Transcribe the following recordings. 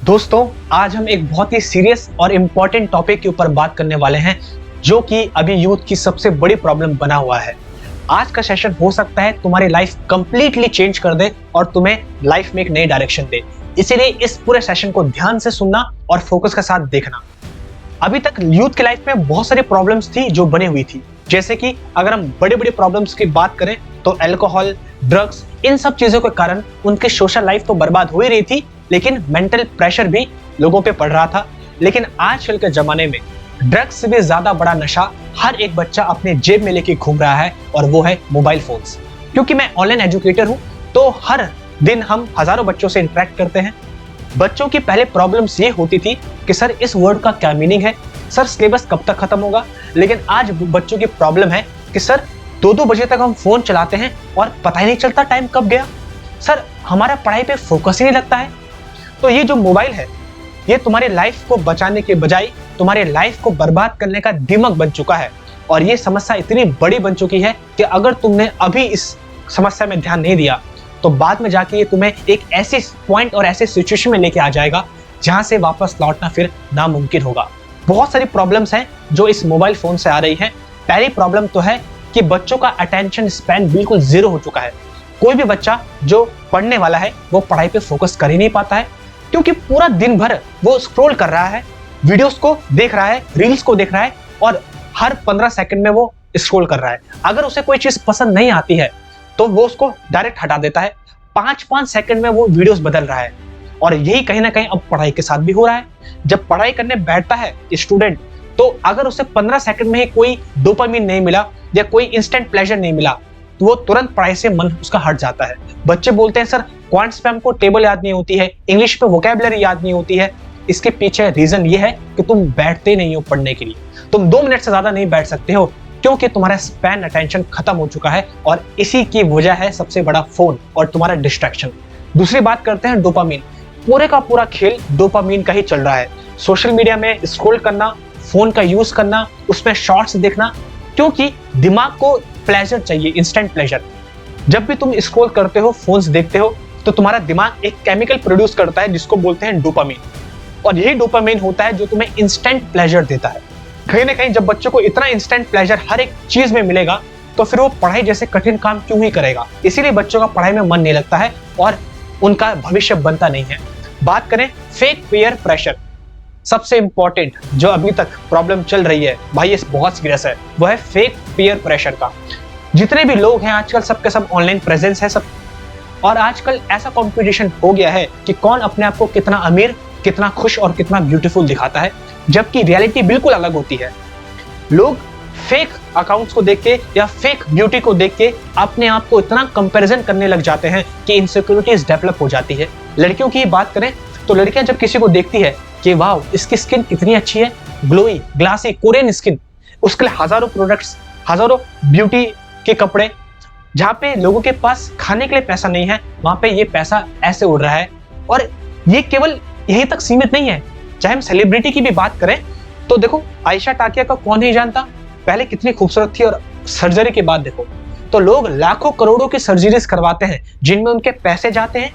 दोस्तों, आज हम एक बहुत ही सीरियस और इम्पोर्टेंट टॉपिक के ऊपर बात करने वाले हैं जो कि अभी यूथ की सबसे बड़ी प्रॉब्लम बना हुआ है। आज का सेशन हो सकता है तुम्हारी लाइफ कंप्लीटली चेंज कर दे और तुम्हें लाइफ में एक नई डायरेक्शन दे। इसीलिए इस पूरे सेशन को ध्यान से सुनना और फोकस के साथ देखना। अभी तक यूथ की लाइफ में बहुत सारी प्रॉब्लम्स थी जो बनी हुई थी, जैसे कि अगर हम बड़ी बड़ी प्रॉब्लम्स की बात करें तो अल्कोहल, ड्रग्स, इन सब चीजों के कारण उनकी सोशल लाइफ तो बर्बाद हो ही रही थी, लेकिन मेंटल प्रेशर भी लोगों पे पड़ रहा था। लेकिन आजकल के जमाने में ड्रग्स से भी ज्यादा बड़ा नशा हर एक बच्चा अपने जेब में लेके घूम रहा है और वो है मोबाइल फोन्स। क्योंकि मैं ऑनलाइन एजुकेटर हूँ तो हर दिन हम हजारों बच्चों से इंटरेक्ट करते हैं। बच्चों की पहले प्रॉब्लम्स ये होती थी कि सर इस वर्ड का क्या मीनिंग है, सर सिलेबस कब तक खत्म होगा। लेकिन आज बच्चों की प्रॉब्लम है कि सर 2-2 बजे तक हम फोन चलाते हैं और पता ही नहीं चलता टाइम कब गया, सर हमारा पढ़ाई पे फोकस ही नहीं लगता है। तो ये जो मोबाइल है ये तुम्हारी लाइफ को बचाने के बजाय तुम्हारी लाइफ को बर्बाद करने का दिमाग बन चुका है। और ये समस्या इतनी बड़ी बन चुकी है कि अगर तुमने अभी इस समस्या में ध्यान नहीं दिया तो बाद में जाके ये तुम्हें एक ऐसे पॉइंट और ऐसे सिचुएशन में लेके आ जाएगा जहां से वापस लौटना फिर नामुमकिन होगा। बहुत सारी प्रॉब्लम्स हैं जो इस मोबाइल फोन से आ रही हैं। पहली प्रॉब्लम तो है कि बच्चों का अटेंशन स्पैन बिल्कुल जीरो हो चुका है। कोई भी बच्चा जो पढ़ने वाला है वो पढ़ाई पे फोकस कर ही नहीं पाता है, क्योंकि पूरा दिन भर वो स्क्रॉल कर रहा है, वीडियोस को देख रहा है, रील्स को देख रहा है और हर 15 सेकंड में वो स्क्रॉल कर रहा है। अगर उसे कोई चीज पसंद नहीं आती है तो वो उसको डायरेक्ट हटा देता है। 5-5 सेकंड में वो वीडियोस बदल रहा है और यही कहीं ना कहीं अब पढ़ाई के साथ भी हो रहा है। जब पढ़ाई करने बैठता है स्टूडेंट तो अगर उसे 15 सेकंड में ही कोई डोपामिन नहीं मिला या कोई इंस्टेंट प्लेजर नहीं मिला तो वो तुरंत पढ़ाई से मन उसका हट जाता है। बच्चे बोलते हैं सर क्वांट्स पे हमको टेबल याद नहीं होती है, इंग्लिश पे वोकैबुलरी याद नहीं होती है। इसके पीछे रीजन ये है कि तुम बैठते नहीं हो पढ़ने के लिए। तुम 2 मिनट से ज्यादा नहीं बैठ सकते हो क्योंकि तुम्हारा स्पैन अटेंशन खत्म हो चुका है और इसी की वजह है सबसे बड़ा फोन और तुम्हारा डिस्ट्रैक्शन। दूसरी बात करते हैं डोपामिन। पूरे का पूरा खेल डोपामिन का ही चल रहा है। सोशल मीडिया में स्क्रॉल करना, फोन का यूज करना, उसमें शॉर्ट्स देखना, क्योंकि दिमाग को प्लेजर चाहिए, इंस्टेंट प्लेजर। जब भी तुम स्क्रॉल करते हो, फोन्स देखते हो तो तुम्हारा दिमाग एक केमिकल प्रोड्यूस करता है जिसको बोलते हैं डोपामिन, और यही डोपामिन होता है जो तुम्हें इंस्टेंट प्लेजर देता है। कहीं ना कहीं जब बच्चों को इतना इंस्टेंट प्लेजर हर एक चीज में मिलेगा तो फिर वो पढ़ाई जैसे कठिन काम क्यों ही करेगा। इसीलिए बच्चों का पढ़ाई में मन नहीं लगता है और उनका भविष्य बनता नहीं है। बात करें फेक पीयर प्रेशर, सबसे इंपॉर्टेंट जो अभी तक प्रॉब्लम चल रही है भाई, ये बहुत सीरियस है, वो है फेक पीयर प्रेशर का। जितने भी लोग हैं आजकल सबके सब ऑनलाइन प्रेजेंस है सब, और आजकल ऐसा कंपटीशन हो गया है कि कौन अपने आप को कितना अमीर, कितना खुश और कितना ब्यूटीफुल दिखाता है, जबकि रियलिटी बिल्कुल अलग होती है। लोग फेक अकाउंट्स को देख के या फेक ब्यूटी को देख के अपने आप को इतना कंपैरिजन करने लग जाते हैं कि इनसिक्योरिटीज डेवलप हो जाती है। लड़कियों की बात करें तो लड़कियां जब किसी को देखती है कि वाह इसकी स्किन कितनी अच्छी है, ग्लोई, ग्लासी, कोरियन स्किन, उसके लिए हजारों प्रोडक्ट्स, हजारों ब्यूटी के कपड़े। जहाँ पे लोगों के पास खाने के लिए पैसा नहीं है वहां पे ये पैसा ऐसे उड़ रहा है। और ये केवल यहीं तक सीमित नहीं है। चाहे हम सेलिब्रिटी की भी बात करें तो देखो आयशा टाकिया का कौन नहीं जानता, पहले कितनी खूबसूरत थी और सर्जरी के बाद देखो तो लोग लाखों करोड़ों की सर्जरीज करवाते हैं जिनमें उनके पैसे जाते हैं,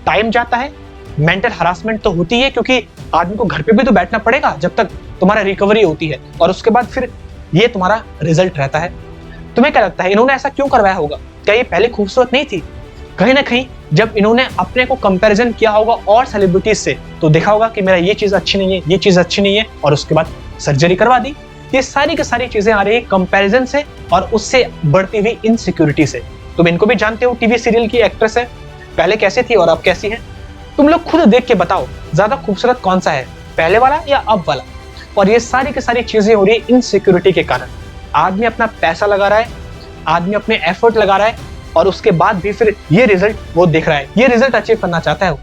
टाइम जाता है, मेंटल हरासमेंट तो होती है क्योंकि आदमी को घर पे भी तो बैठना पड़ेगा जब तक तुम्हारा रिकवरी होती है, और उसके बाद फिर ये तुम्हारा रिजल्ट रहता है। तुम्हें क्या लगता है इन्होंने ऐसा क्यों करवाया होगा? क्या ये पहले खूबसूरत नहीं थी? कहीं ना कहीं जब इन्होंने अपने को कंपैरिजन किया होगा और सेलिब्रिटीज से तो देखा होगा कि मेरा ये चीज अच्छी नहीं है, ये चीज अच्छी नहीं है, और उसके बाद सर्जरी करवा दी। ये सारी की सारी चीजें आ रही है कंपैरिजन से और उससे बढ़ती हुई इनसिक्योरिटी से। तुम इनको भी जानते हो, टीवी सीरियल की एक्ट्रेस है, पहले कैसे थी और अब कैसी है। तुम लोग खुद देख के बताओ ज्यादा खूबसूरत कौन सा है, पहले वाला या अब वाला। और ये सारी की सारी चीजें हो रही है इनसिक्योरिटी के कारण। आदमी अपना पैसा लगा रहा है, आदमी अपने एफर्ट लगा रहा है और उसके बाद भी फिर ये रिजल्ट वो देख रहा है, ये रिजल्ट अचीव करना चाहता है वो।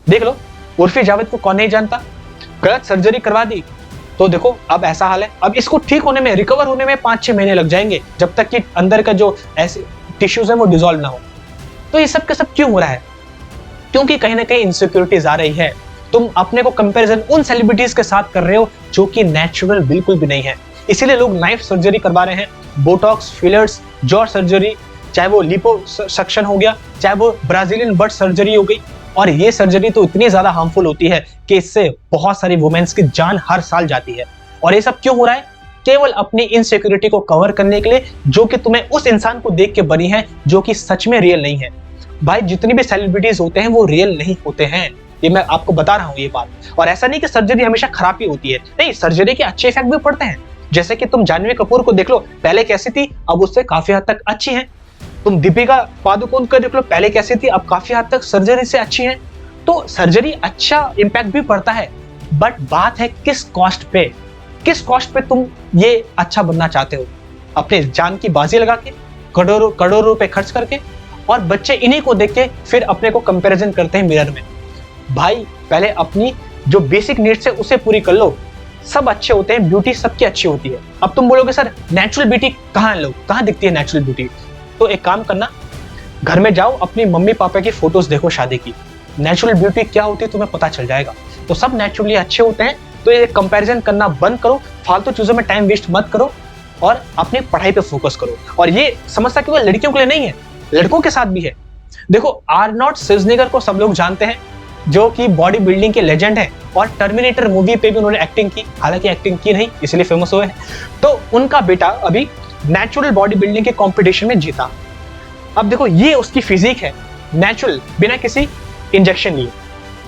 देख लो उर्फी जावेद को कौन नहीं जानता, गलत सर्जरी करवा दी तो देखो अब ऐसा हाल है। अब इसको ठीक होने में, रिकवर होने में 5-6 महीने लग जाएंगे जब तक कि अंदर का जो ऐसे टिश्यूज है वो डिसॉल्व ना हो। तो ये सब के सब क्यों हो रहा है? क्योंकि कहीं ना कहीं इनसिक्योरिटीज आ रही है। तुम अपने को कंपैरिजन उन सेलिब्रिटीज के साथ कर रहे हो जो कि नेचुरल बिल्कुल भी नहीं है। इसीलिए लोग नाइफ सर्जरी करवा रहे हैं, बोटॉक्स, फिलर्स, जॉ सर्जरी, चाहे वो लिपोसक्शन हो गया, चाहे वो ब्राजीलियन बट सर्जरी हो गई, और ये सर्जरी तो इतनी ज्यादा हार्मफुल होती है कि इससे बहुत सारी वुमेन्स की जान हर साल जाती है। और ये सब क्यों हो रहा है? केवल अपनी इनसिक्योरिटी को कवर करने के लिए, जो कि तुम्हें उस इंसान को देख के बनी है जो कि सच में रियल नहीं है। भाई जितनी भी सेलिब्रिटीज होते हैं वो रियल नहीं होते हैं, ये मैं आपको बता रहा हूँ ये बात। और ऐसा नहीं कि सर्जरी हमेशा खराब ही होती है, नहीं, सर्जरी के अच्छे इफेक्ट भी पड़ते हैं। जैसे कि तुम जानवी कपूर को देख लो, पहले कैसी थी, अब उससे काफी हद तक अच्छी है। तुम दीपिका पादुकोण को देख लो, पहले कैसी थी, अब काफी हद तक सर्जरी से अच्छी है। तो सर्जरी अच्छा इंपैक्ट भी पड़ता है, बट बात है किस कॉस्ट पे, किस कॉस्ट पे तुम ये अच्छा बनना चाहते हो? अपने जान की बाजी लगा के, करोड़ों रुपए खर्च करके, और बच्चे इन्हीं को देख के फिर अपने को कंपैरिजन करते हैं मिरर में। भाई पहले अपनी जो बेसिक नीड्स है उसे पूरी कर लो, सब अच्छे होते हैं, ब्यूटी सबकी अच्छी होती है। अब तुम बोलोगे सर नेचुरल ब्यूटी कहाँ लो, कहाँ दिखती है नेचुरल ब्यूटी? तो एक काम करना, घर में जाओ, अपनी मम्मी पापा की फोटोज देखो शादी की, नेचुरल ब्यूटी क्या होती है तुम्हें पता चल जाएगा। तो सब नेचुरली अच्छे होते हैं। तो ये कंपैरिजन करना बंद करो, फालतू चीजों में टाइम वेस्ट मत करो और अपनी पढ़ाई पे फोकस करो। और ये समस्या केवल लड़कियों के लिए नहीं है, लड़कों के साथ भी है। देखो आर्नोल्ड श्वार्ज़नेगर को सब लोग जानते हैं, जो कि बॉडी बिल्डिंग के लेजेंड है, और टर्मिनेटर मूवी पे भी उन्होंने एक्टिंग की, हालांकि एक्टिंग की नहीं इसलिए फेमस हुए हैं। तो उनका बेटा अभी नेचुरल बॉडी बिल्डिंग के कंपटीशन में जीता। अब देखो ये उसकी फिजिक है, नेचुरल, बिना किसी इंजेक्शन लिए।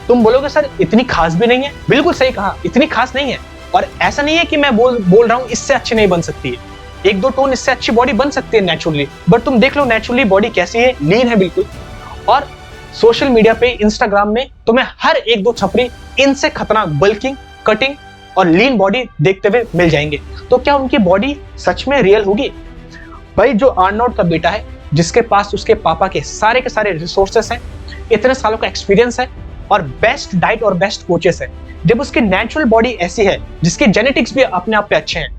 तुम बोलोगे सर इतनी खास भी नहीं है, बिल्कुल सही कहा, इतनी खास नहीं है। और ऐसा नहीं है कि मैं बोल रहा हूँ इससे अच्छी नहीं बन सकती है, एक दो टोन इससे अच्छी बॉडी बन सकती है नेचुरली, बट तुम देख लो नेचुरली बॉडी कैसी है, लीन है बिल्कुल। और सोशल मीडिया पे, इंस्टाग्राम में तुम्हें हर एक दो छपरी इनसे खतरनाक बल्किंग, कटिंग और लीन बॉडी देखते हुए मिल जाएंगे। तो क्या उनकी बॉडी सच में रियल होगी? भाई जो आर्नोल्ड का बेटा है, जिसके पास उसके पापा के सारे रिसोर्सेस हैं, इतने सालों का एक्सपीरियंस है और बेस्ट डाइट और बेस्ट कोचेस है, जब उसकी नेचुरल बॉडी ऐसी है जिसके जेनेटिक्स भी अपने आप पे अच्छे हैं,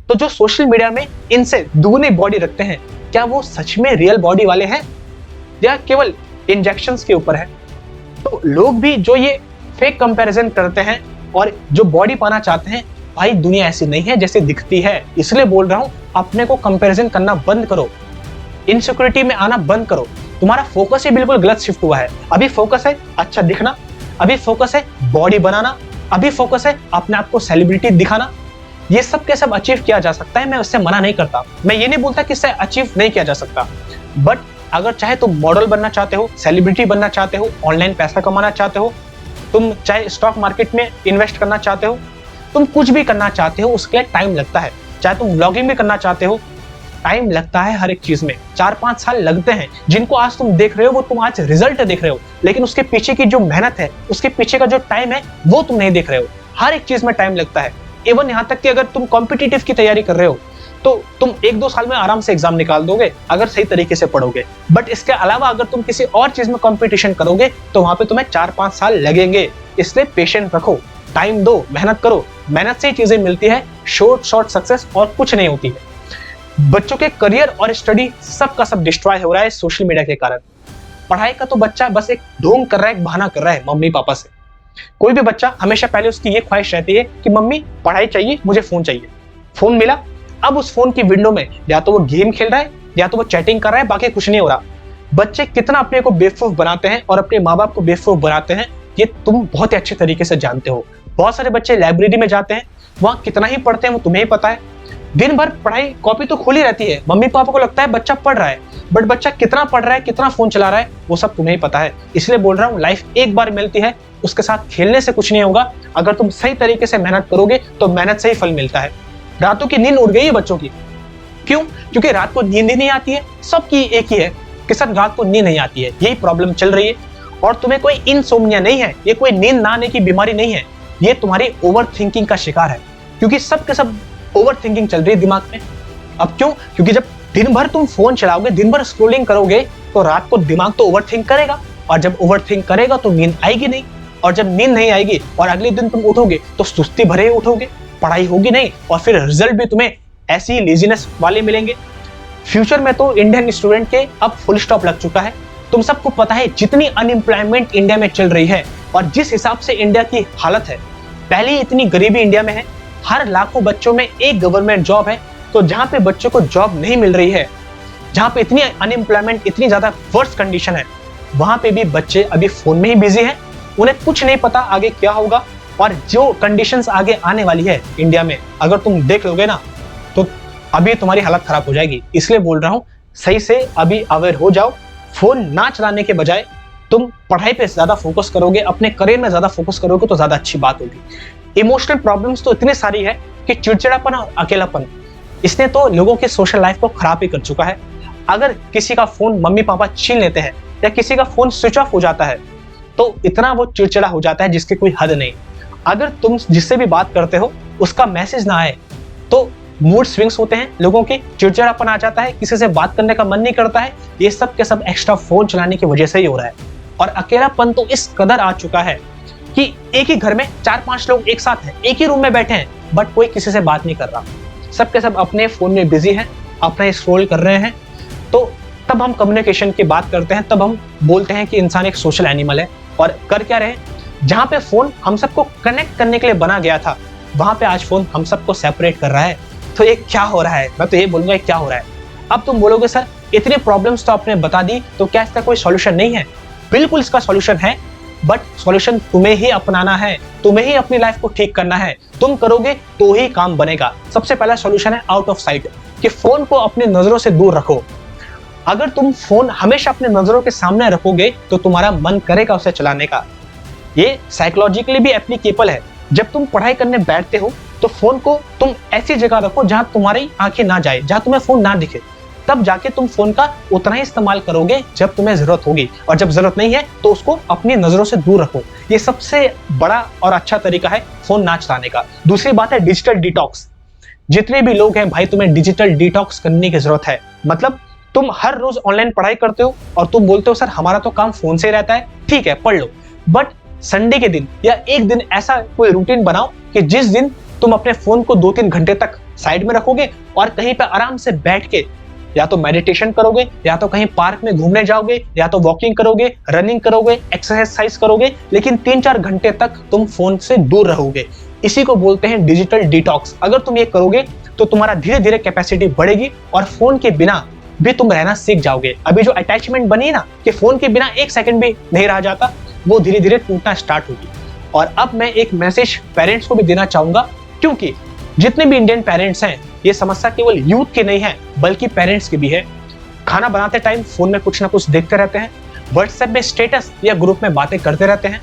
तो जो सोशल मीडिया में इनसे दुगनी बॉडी रखते हैं, क्या वो सच में रियल बॉडी वाले हैं या केवल इंजेक्शंस के ऊपर है? तो लोग भी जो ये फेक कंपैरिजन करते हैं और जो बॉडी पाना चाहते हैं, भाई दुनिया ऐसी नहीं है जैसे दिखती है। इसलिए बोल रहा हूं, अपने को कंपैरिजन करना बंद करो, इनसिक्योरिटी में आना बंद करो। तुम्हारा फोकस ही बिल्कुल गलत शिफ्ट हुआ है। अभी फोकस है अच्छा दिखना, अभी फोकस है बॉडी बनाना, अभी फोकस है अपने आप को सेलिब्रिटी दिखाना। ये सब के सब अचीव किया जा सकता है, मैं उससे मना नहीं करता, मैं ये नहीं बोलता कि इससे अचीव नहीं किया जा सकता। बट अगर चाहे तुम मॉडल बनना चाहते हो, सेलिब्रिटी बनना चाहते हो, ऑनलाइन पैसा कमाना चाहते हो, तुम चाहे स्टॉक मार्केट में इन्वेस्ट करना चाहते हो, तुम कुछ भी करना चाहते हो, उसके लिए टाइम लगता है। चाहे तुम व्लॉगिंग भी करना चाहते हो, टाइम लगता है, हर एक चीज में 4-5 साल लगते हैं। जिनको आज तुम देख रहे हो वो तुम आज रिजल्ट देख रहे हो, लेकिन उसके पीछे की जो मेहनत है, उसके पीछे का जो टाइम है, वो तुम नहीं देख रहे हो। हर एक चीज में टाइम लगता है। इवन यहाँ तक कि अगर तुम कॉम्पिटिटिव की तैयारी कर रहे हो तो तुम 1-2 साल में आराम से एग्जाम निकाल दोगे अगर सही तरीके से पढ़ोगे। बट इसके अलावा अगर तुम किसी और चीज में कंपटीशन करोगे तो वहां पे तुम्हें 4-5 साल लगेंगे। इसलिए पेशेंस रखो, टाइम दो, मेहनत करो, मेहनत से ही चीजें मिलती है, शॉर्ट सक्सेस और कुछ नहीं होती है। बच्चों के करियर और स्टडी सब का सब डिस्ट्रॉय हो रहा है सोशल मीडिया के कारण। पढ़ाई का तो बच्चा बस एक ढोंग कर रहा है, एक बहाना कर रहा है मम्मी पापा से। कोई भी बच्चा हमेशा पहले उसकी ये ख्वाहिश रहती है कि मम्मी पढ़ाई चाहिए, मुझे फोन चाहिए। फोन मिला, अब उस फोन की विंडो में या तो वो गेम खेल रहा है या तो वो चैटिंग कर रहा है, बाकी कुछ नहीं हो रहा। बच्चे कितना अपने को बेवकूफ बनाते हैं और अपने माँ बाप को बेवकूफ बनाते हैं, ये तुम बहुत ही अच्छे तरीके से जानते हो। बहुत सारे बच्चे लाइब्रेरी में जाते हैं, वहां कितना ही पढ़ते हैं वो तुम्हें ही पता है। दिन भर पढ़ाई कॉपी तो खुली रहती है, मम्मी पापा को लगता है बच्चा पढ़ रहा है, बट बच्चा कितना पढ़ रहा है, कितना फोन चला रहा है, वो सब तुम्हें ही पता है। इसलिए बोल रहा हूँ, लाइफ एक बार मिलती है, उसके साथ खेलने से कुछ नहीं होगा। अगर तुम सही तरीके से मेहनत करोगे तो मेहनत से ही फल मिलता है। रातों की नींद उड़ गई है बच्चों की, क्यों? क्योंकि रात को नींद ही नहीं आती है। सबकी एक ही है कि सर रात को नींद नहीं आती है, यही प्रॉब्लम चल रही है। और तुम्हें कोई इनसोम्निया नहीं है, ये कोई नींद ना आने की बीमारी नहीं है, ये तुम्हारी ओवर थिंकिंग का शिकार है। क्योंकि सब के सब ओवर थिंकिंग चल रही है दिमाग में। अब क्यों? क्योंकि जब दिन भर तुम फोन चलाओगे, दिन भर स्क्रोलिंग करोगे, तो रात को दिमाग तो ओवर थिंक करेगा, और जब ओवर थिंक करेगा तो नींद आएगी नहीं, और जब नींद नहीं आएगी और अगले दिन तुम उठोगे तो सुस्ती भरे उठोगे, पढ़ाई होगी नहीं, और फिर रिजल्ट भी तुम्हें ऐसी ही लेजीनेस वाले मिलेंगे। फ्यूचर में तो इंडियन स्टूडेंट के अब फुल स्टॉप लग चुका है। तुम सबको पता है जितनी अनएम्प्लॉयमेंट इंडिया में चल रही है और जिस हिसाब से इंडिया की हालत है, पहले ही इतनी गरीबी इंडिया में है, हर लाखों बच्चों में एक गवर्नमेंट जॉब है। तो जहां पे बच्चों को जॉब नहीं मिल रही है, जहां पे इतनी अनएम्प्लॉयमेंट, इतनी ज्यादा वर्स्ट कंडीशन है, वहां पे भी बच्चे अभी फोन में ही बिजी हैं, उन्हें कुछ नहीं पता आगे क्या होगा। और जो कंडीशंस आगे आने वाली है इंडिया में, अगर तुम देख लोगे ना तो अभी तुम्हारी हालत खराब हो जाएगी। इसलिए बोल रहा हूँ, सही से अभी अवेयर हो जाओ। फोन ना चलाने के बजाय तुम पढ़ाई पे ज्यादा फोकस करोगे, अपने करियर में ज्यादा फोकस करोगे तो ज्यादा अच्छी बात होगी। इमोशनल प्रॉब्लम्स तो इतनी सारी है कि चिड़चिड़ापन और अकेलापन, इसने तो लोगों की सोशल लाइफ को खराब ही कर चुका है। अगर किसी का फोन मम्मी पापा छीन लेते हैं या किसी का फोन स्विच ऑफ हो जाता है तो इतना वो चिड़चिड़ा हो जाता है जिसकी कोई हद नहीं। अगर तुम जिससे भी बात करते हो उसका मैसेज ना आए तो मूड स्विंग्स होते हैं, लोगों के चिड़चिड़ापन आ जाता है, किसी से बात करने का मन नहीं करता है। ये सब के सब एक्स्ट्रा फोन चलाने की वजह से ही हो रहा है। और अकेलापन तो इस कदर आ चुका है कि एक ही घर में 4-5 लोग एक साथ हैं, एक ही रूम में बैठे हैं, बट कोई किसी से बात नहीं कर रहा। सब के सब अपने फोन में बिजी हैं, अपना स्क्रॉल कर रहे हैं। तो तब हम कम्युनिकेशन की बात करते हैं, तब हम बोलते हैं कि इंसान एक सोशल एनिमल है। और कर क्या रहे, जहां पे फोन हम सबको कनेक्ट करने के लिए बना गया था, वहां पे आज फोन हम सबको सेपरेट कर रहा है। तो ये क्या हो रहा है, मैं तो ये बोलूंगा क्या हो रहा है। अब तुम बोलोगे सर इतनी प्रॉब्लम्स तो आपने बता दी, तो क्या इसका कोई सॉल्यूशन नहीं है? बिल्कुल इसका सॉल्यूशन है, बट सॉल्यूशन तुम्हें ही अपनाना है, तुम्हें ही अपनी लाइफ को ठीक करना है। तुम करोगे तो ही काम बनेगा। सबसे पहला सॉल्यूशन है आउट ऑफ साइट, कि फोन को अपनी नजरों से दूर रखो। अगर तुम फोन हमेशा अपने नजरों के सामने रखोगे तो तुम्हारा मन करेगा उसे चलाने का। ये साइकोलॉजिकली भी एप्लीकेबल है। जब तुम पढ़ाई करने बैठते हो तो फोन को तुम ऐसी जगह रखो जहां तुम्हारी आंखें ना जाए, जहां तुम्हें फोन ना दिखे। तब जाके तुम फोन का उतना ही इस्तेमाल करोगे जब तुम्हें जरूरत होगी, और जब जरूरत नहीं है तो उसको अपनी नजरों से दूर रखो। ये सबसे बड़ा और अच्छा तरीका है फोन ना चलाने का। दूसरी बात है डिजिटल डिटॉक्स। जितने भी लोग हैं भाई, तुम्हें डिजिटल डिटॉक्स करने की जरूरत है। मतलब तुम हर रोज ऑनलाइन पढ़ाई करते हो और तुम बोलते हो सर हमारा तो काम फोन से रहता है, ठीक है पढ़ लो, बट संडे के दिन या एक दिन ऐसा कोई रूटीन बनाओ कि जिस दिन तुम अपने फोन को 2-3 घंटे तक साइड में रखोगे और कहीं पे आराम से बैठ के या तो मेडिटेशन करोगे, या तो कहीं पार्क में घूमने जाओगे, या तो वॉकिंग करोगे, रनिंग करोगे, एक्सरसाइज करोगे, लेकिन 3-4 घंटे तक तुम फोन से दूर रहोगे। इसी को बोलते हैं डिजिटल डिटॉक्स। अगर तुम ये करोगे तो तुम्हारा धीरे धीरे कैपेसिटी बढ़ेगी और फोन के बिना भी तुम रहना सीख जाओगे। अभी जो अटैचमेंट बनी ना कि फोन के बिना 1 सेकंड भी नहीं रह जाता, वो धीरे धीरे टूटना स्टार्ट होगी। और अब मैं एक मैसेज पेरेंट्स को भी देना चाहूंगा, क्योंकि जितने भी इंडियन पेरेंट्स हैं, ये समस्या केवल यूथ की नहीं है बल्कि पेरेंट्स की भी है। खाना बनाते टाइम फोन में कुछ ना कुछ देखते रहते हैं, व्हाट्सएप में स्टेटस या ग्रुप में बातें करते रहते हैं।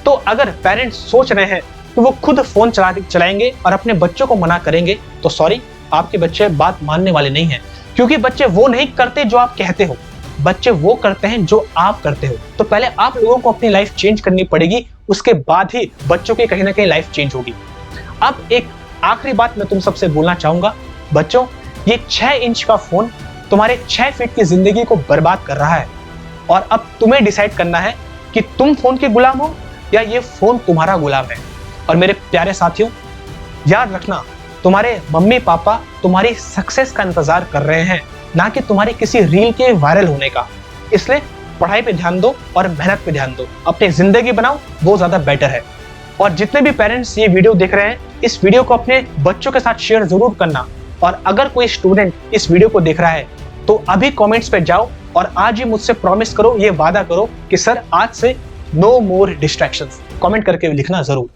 तो अगर पेरेंट्स सोच रहे हैं कि वो खुद फोन चलाएंगे और अपने बच्चों को मना करेंगे, तो सॉरी, आपके बच्चे बात मानने वाले नहीं हैं। क्योंकि बच्चे वो नहीं करते जो आप कहते हो, बच्चे वो करते हैं जो आप करते हो। तो पहले आप लोगों को अपनी लाइफ चेंज करनी पड़ेगी, उसके बाद ही बच्चों की कहीं ना कहीं लाइफ चेंज होगी। अब एक आखिरी बात मैं तुम सबसे बोलना चाहूंगा, बच्चों, ये 6 इंच का फोन तुम्हारे 6 फीट की जिंदगी को बर्बाद कर रहा है। और अब तुम्हें डिसाइड करना है कि तुम फोन के गुलाम हो या ये फोन तुम्हारा गुलाम है। और मेरे प्यारे साथियों, याद रखना, तुम्हारे मम्मी पापा तुम्हारी सक्सेस का इंतजार कर रहे हैं, ना कि तुम्हारी किसी रील के वायरल होने का। इसलिए पढ़ाई पे ध्यान दो और मेहनत पे ध्यान दो, अपनी जिंदगी बनाओ, वो ज्यादा बेटर है। और जितने भी पेरेंट्स ये वीडियो देख रहे हैं, इस वीडियो को अपने बच्चों के साथ शेयर जरूर करना। और अगर कोई स्टूडेंट इस वीडियो को देख रहा है तो अभी कमेंट्स पे जाओ और आज ही मुझसे प्रॉमिस करो, ये वादा करो कि सर आज से नो मोर डिस्ट्रैक्शंस। कमेंट करके लिखना जरूर।